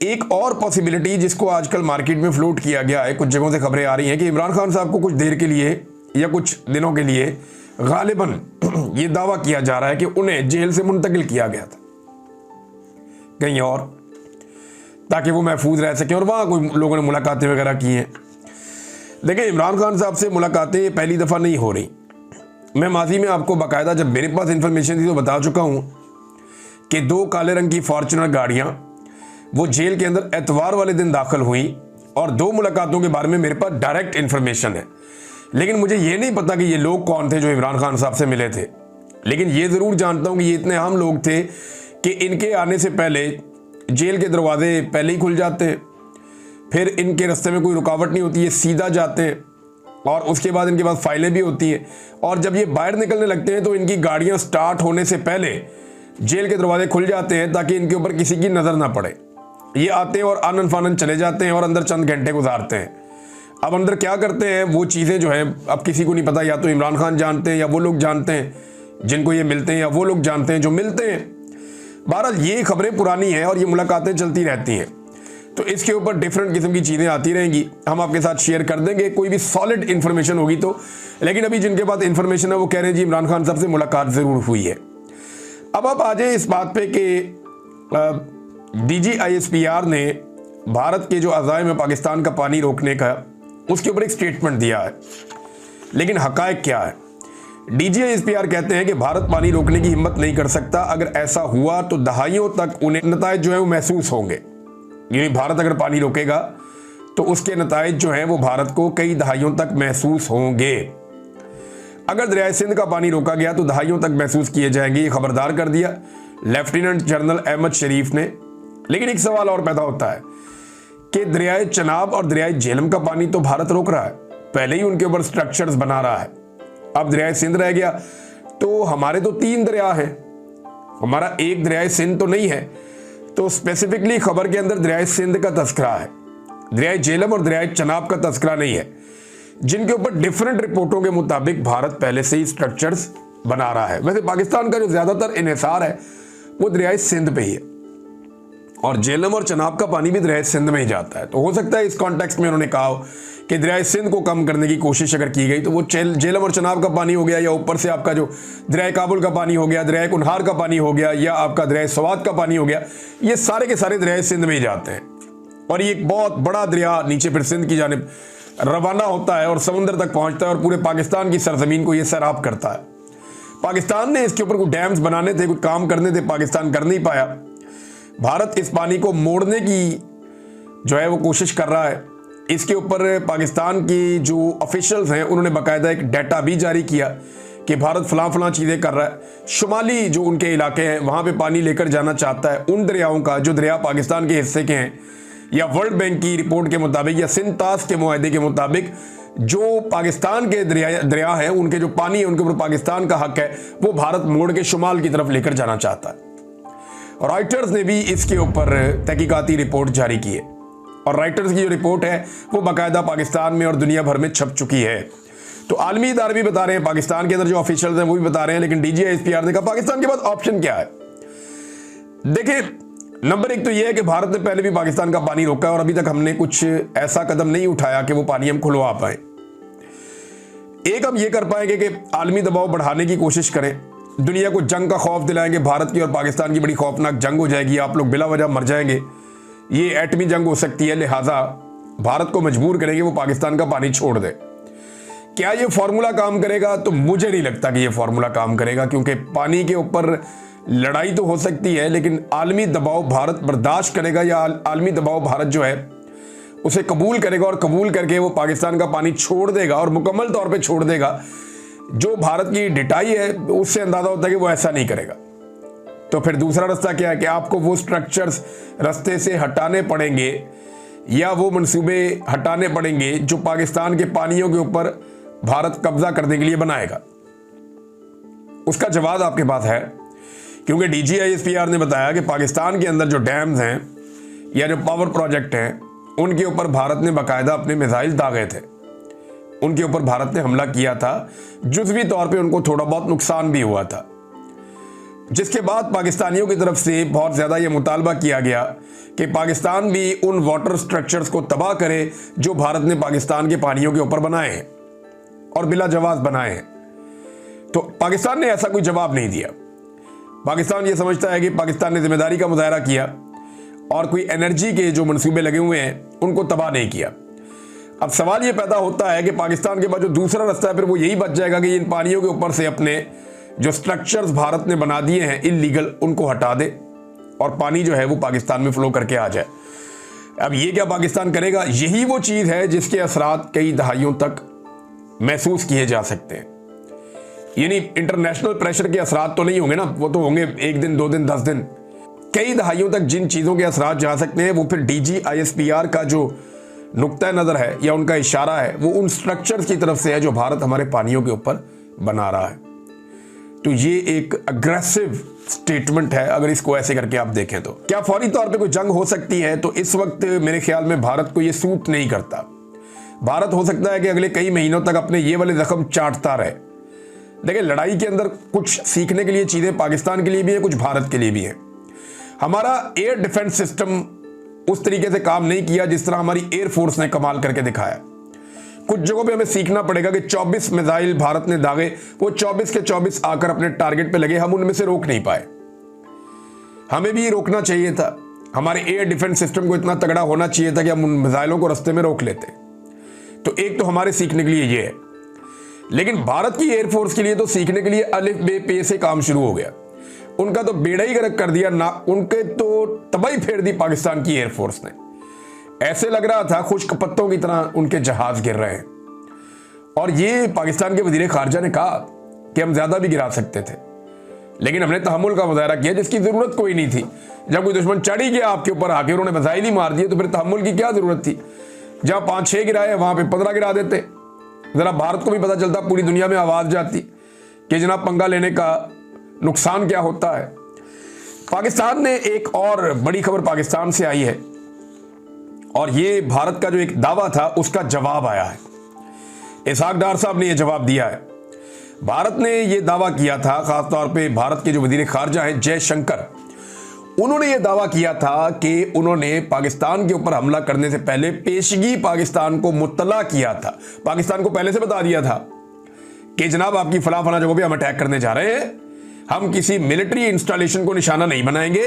एक और पॉसिबिलिटी जिसको आजकल मार्केट में फ्लोट किया गया है, कुछ जगहों से खबरें आ रही हैं कि इमरान खान साहब को कुछ देर के लिए या कुछ दिनों के लिए गालिबन ये दावा किया जा रहा है कि उन्हें जेल से मुंतकिल किया गया था कहीं और, ताकि वो महफूज रह सके और वहाँ कोई लोगों ने मुलाकातें वगैरह की हैं। देखिए, इमरान खान साहब से मुलाकातें ये पहली दफ़ा नहीं हो रही। मैं माजी में आपको बाकायदा जब मेरे पास इंफॉर्मेशन थी तो बता चुका हूँ कि 2 काले रंग की फॉर्चुनर गाड़ियाँ वो जेल के अंदर एतवार वाले दिन दाखिल हुई और 2 मुलाकातों के बारे में मेरे पास डायरेक्ट इन्फॉर्मेशन है। लेकिन मुझे ये नहीं पता कि ये लोग कौन थे जो इमरान खान साहब से मिले थे। लेकिन ये ज़रूर जानता हूँ कि ये इतने आम लोग थे कि इनके आने से पहले जेल के दरवाजे पहले ही खुल जाते हैं, फिर इनके रास्ते में कोई रुकावट नहीं होती, ये सीधा जाते हैं और उसके बाद इनके पास फाइलें भी होती हैं। और जब ये बाहर निकलने लगते हैं तो इनकी गाड़ियाँ स्टार्ट होने से पहले जेल के दरवाजे खुल जाते हैं ताकि इनके ऊपर किसी की नज़र ना पड़े। ये आते हैं और आनन फानन चले जाते हैं और अंदर चंद घंटे गुजारते हैं। अब अंदर क्या करते हैं वो चीज़ें जो है अब किसी को नहीं पता, या तो इमरान खान जानते हैं या वो लोग जानते हैं जिनको ये मिलते हैं, या वो लोग जानते हैं जो मिलते हैं। बहरहाल ये खबरें पुरानी हैं और ये मुलाकातें चलती रहती हैं, तो इसके ऊपर डिफरेंट किस्म की चीज़ें आती रहेंगी, हम आपके साथ शेयर कर देंगे कोई भी सॉलिड इन्फॉर्मेशन होगी तो। लेकिन अभी जिनके पास इन्फॉर्मेशन है वो कह रहे हैं जी इमरान खान साहब से मुलाकात ज़रूर हुई है। अब आप आ जाए इस बात पे कि DGISPR ने भारत के जो अज़ाइम में पाकिस्तान का पानी रोकने का उसके ऊपर एक स्टेटमेंट दिया है, लेकिन हक़ाइक़ क्या है। DGISPR कहते हैं कि भारत पानी रोकने की हिम्मत नहीं कर सकता, अगर ऐसा हुआ तो दहाइयों तक उन्हें नताइज जो है वो महसूस होंगे। यानी भारत अगर पानी रोकेगा तो उसके नताइज जो हैं वो भारत को कई दहाइयों तक महसूस होंगे। अगर दरियाए सिंध का पानी रोका गया तो दहाइयों तक महसूस किए जाएंगे, ये खबरदार कर दिया लेफ्टिनेंट जनरल अहमद शरीफ ने। लेकिन एक सवाल और पैदा होता है कि दरियाए चनाब और दरियाए झेलम का पानी तो भारत रोक रहा है, पहले ही उनके ऊपर स्ट्रक्चर्स बना रहा है। अब दरियाए सिंध रह गया तो हमारे तो 3 दरिया हैं, हमारा एक दरियाए सिंध तो नहीं है। तो स्पेसिफिकली खबर के अंदर दरियाए सिंध का तस्करा है, दरियाए झेलम और दरियाए चनाब का तस्करा नहीं है, जिनके ऊपर डिफरेंट रिपोर्टों के मुताबिक भारत पहले से ही स्ट्रक्चर्स बना रहा है। वैसे पाकिस्तान का जो ज्यादातर इन्हिसार है वो दरियाए सिंध पे ही है और झेलम और चनाब का पानी भी दरियाए सिंध में ही जाता है। तो हो सकता है इस कॉन्टेक्स्ट में उन्होंने कहा कि दरियाए सिंध को कम करने की कोशिश अगर की गई तो वो झेलम और चनाब का पानी हो गया, या ऊपर से आपका जो दरियाए काबुल का पानी हो गया, दरियाए कुनहार का पानी हो गया, या आपका दरियाए सवात का पानी हो गया, ये सारे के सारे दरियाए सिंध में ही जाते हैं। और ये एक बहुत बड़ा दरिया नीचे फिर सिंध की जानिब रवाना होता है और समुंदर तक पहुंचता है और पूरे पाकिस्तान की सरजमीन को ये सैराब करता है। पाकिस्तान ने इसके ऊपर कुछ डैम्स बनाने थे, कुछ काम करने थे, पाकिस्तान कर नहीं पाया। भारत इस पानी को मोड़ने की जो है वो कोशिश कर रहा है। इसके ऊपर पाकिस्तान की जो ऑफिशियल्स हैं उन्होंने बाकायदा एक डाटा भी जारी किया कि भारत फलां चीज़ें कर रहा है। शुमाली जो उनके इलाके हैं वहाँ पे पानी लेकर जाना चाहता है उन दरियाओं का जो दरिया पाकिस्तान के हिस्से के हैं, या वर्ल्ड बैंक की रिपोर्ट के मुताबिक या सिंध-तास के मुआहदे के मुताबिक जो पाकिस्तान के दरिया हैं उनके जो पानी है उनके ऊपर पाकिस्तान का हक है, वो भारत मोड़ के शुमाल की तरफ लेकर जाना चाहता है। रॉयटर्स ने भी इसके ऊपर तहकीकाती रिपोर्ट जारी की है और रॉयटर्स की जो रिपोर्ट है वो बाकायदा पाकिस्तान में और दुनिया भर में छप चुकी है। तो आलमी इदारे भी बता रहे हैं, पाकिस्तान के अंदर जो ऑफिशियल्स हैं वो भी बता रहे हैं, लेकिन DGISPR ने कहा पाकिस्तान के पास ऑप्शन क्या है। देखिए, नंबर 1 तो ये है कि भारत ने पहले भी पाकिस्तान का पानी रोका और अभी तक हमने कुछ ऐसा कदम नहीं उठाया कि वो पानी हम खुलवा पाए। एक हम ये कर पाएंगे कि आलमी दबाव बढ़ाने की कोशिश करें, दुनिया को जंग का खौफ दिलाएंगे, भारत की और पाकिस्तान की बड़ी खौफनाक जंग हो जाएगी, आप लोग बिला वजह मर जाएंगे, ये एटमी जंग हो सकती है, लिहाजा भारत को मजबूर करेंगे वो पाकिस्तान का पानी छोड़ दे। क्या ये फॉर्मूला काम करेगा? तो मुझे नहीं लगता कि ये फॉर्मूला काम करेगा, क्योंकि पानी के ऊपर लड़ाई तो हो सकती है लेकिन आलमी दबाव भारत बर्दाश्त करेगा, या आलमी दबाव भारत जो है उसे कबूल करेगा और कबूल करके वो पाकिस्तान का पानी छोड़ देगा और मुकम्मल तौर पे छोड़ देगा। जो भारत की डिटाई है उससे अंदाजा होता है कि वो ऐसा नहीं करेगा। तो फिर दूसरा रास्ता क्या है कि आपको वो स्ट्रक्चर्स रास्ते से हटाने पड़ेंगे या वो मंसूबे हटाने पड़ेंगे जो पाकिस्तान के पानियों के ऊपर भारत कब्जा करने के लिए बनाएगा। उसका जवाब आपके पास है, क्योंकि DGISPR ने बताया कि पाकिस्तान के अंदर जो डैम्स हैं या जो पावर प्रोजेक्ट हैं उनके ऊपर भारत ने बाकायदा अपने मिसाइल दागे थे, उनके ऊपर भारत ने हमला किया था, जुज़वी तौर पे उनको थोड़ा बहुत नुकसान भी हुआ था। जिसके बाद पाकिस्तानियों की तरफ से बहुत ज़्यादा ये मुतालबा किया गया कि पाकिस्तान भी उन वाटर स्ट्रक्चर्स को तबाह करे जो भारत ने पाकिस्तान के पानियों के ऊपर बनाए हैं और बिला जवाब बनाए हैं। तो पाकिस्तान ने ऐसा कोई जवाब नहीं दिया। पाकिस्तान ये समझता है कि पाकिस्तान ने जिम्मेदारी का मुजाहरा किया और कोई एनर्जी के जो मंसूबे लगे हुए हैं उनको तबाह नहीं किया। अब सवाल ये पैदा होता है कि पाकिस्तान के पास जो दूसरा रास्ता है फिर वो यही बच जाएगा कि इन पानियों के ऊपर से अपने जो स्ट्रक्चर्स भारत ने बना दिए हैं इल्लीगल, उनको हटा दे और पानी जो है वो पाकिस्तान में फ्लो करके आ जाए। अब ये क्या पाकिस्तान करेगा? यही वो चीज़ है जिसके असरात कई दहाइयों तक महसूस किए जा सकते हैं। यानी इंटरनेशनल प्रेशर के असरात तो नहीं होंगे ना, वो तो होंगे 1 दिन 2 दिन 10 दिन। कई दहाइयों तक जिन चीज़ों के असरात जा सकते हैं वो फिर DGISPR का जो नुक्ता नज़र है या उनका इशारा है वो उन स्ट्रक्चर्स की तरफ से है जो भारत हमारे पानियों के ऊपर बना रहा है। तो ये एक अग्रेसिव स्टेटमेंट है अगर इसको ऐसे करके आप देखें तो। क्या फौरी तौर पे कोई जंग हो सकती है? तो इस वक्त मेरे ख्याल में भारत को ये सूट नहीं करता। भारत हो सकता है कि अगले कई महीनों तक अपने ये वाले जख्म चाटता रहे। देखिए, लड़ाई के अंदर कुछ सीखने के लिए चीज़ें पाकिस्तान के लिए भी है, कुछ भारत के लिए भी है। हमारा एयर डिफेंस सिस्टम उस तरीके से काम नहीं किया जिस तरह हमारी एयरफोर्स ने कमाल करके दिखाया। कुछ जगहों पे हमें सीखना पड़ेगा कि 24 मिसाइल भारत ने दागे, वो 24 के 24 आकर अपने टारगेट पे लगे, हम उनमें से रोक नहीं पाए। हमें भी रोकना चाहिए था। हमारे एयर डिफेंस सिस्टम को इतना तगड़ा होना चाहिए था कि हम उन मिसाइलों को रास्ते में रोक लेते। तो एक तो हमारे सीखने के लिए ये है। लेकिन भारत की एयरफोर्स के लिए तो सीखने के लिए अलिफ बे पे से काम शुरू हो गया। उनका तो बेड़ा ही गर्क कर दिया ना, उनके तो तबाही फेर दी पाकिस्तान की एयरफोर्स ने। ऐसे लग रहा था खुश्क पत्तों की तरह उनके जहाज गिर रहे हैं। और ये पाकिस्तान के वजीर खारजा ने कहा कि हम ज्यादा भी गिरा सकते थे, लेकिन हमने तहम्मुल का मुजाहरा किया जिसकी जरूरत कोई नहीं थी। जब कोई दुश्मन चढ़ ही गया आपके ऊपर आके, उन्होंने मिसाइल ही मार दिए, तो फिर तहम्मुल की क्या जरूरत थी? जहां 5-6 गिराए वहां पे 15 गिरा देते। जरा भारत को भी पता चलता, पूरी दुनिया में आवाज जाती कि जनाब पंगा लेने का नुकसान क्या होता है। पाकिस्तान ने एक और बड़ी खबर पाकिस्तान से आई है और ये भारत का जो एक दावा था उसका जवाब आया है। इसहाक डार साहब ने यह जवाब दिया है। भारत ने यह दावा किया था, खासतौर पे भारत के जो वजीर खारजा हैं जयशंकर, उन्होंने यह दावा किया था कि उन्होंने पाकिस्तान के ऊपर हमला करने से पहले पेशगी पाकिस्तान को मुत्तला किया था। पाकिस्तान को पहले से बता दिया था कि जनाब आपकी फला फला जगहों पे हम अटैक करने जा रहे हैं, हम किसी मिलिट्री इंस्टॉलेशन को निशाना नहीं बनाएंगे,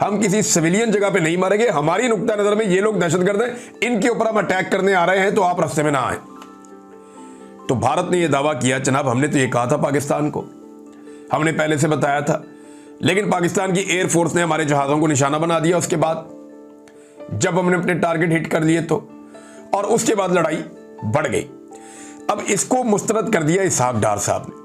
हम किसी सिविलियन जगह पे नहीं मारेंगे, हमारी नुक्ता नजर में ये लोग दहशतगर्द हैं, इनके ऊपर हम अटैक करने आ रहे हैं, तो आप रास्ते में ना आए। तो भारत ने यह दावा किया, जनाब हमने तो ये कहा था पाकिस्तान को, हमने पहले से बताया था, लेकिन पाकिस्तान की एयरफोर्स ने हमारे जहाजों को निशाना बना दिया उसके बाद, जब हमने अपने टारगेट हिट कर लिए तो, और उसके बाद लड़ाई बढ़ गई। अब इसको मुस्तरद कर दिया इसहाक डार साहब ने।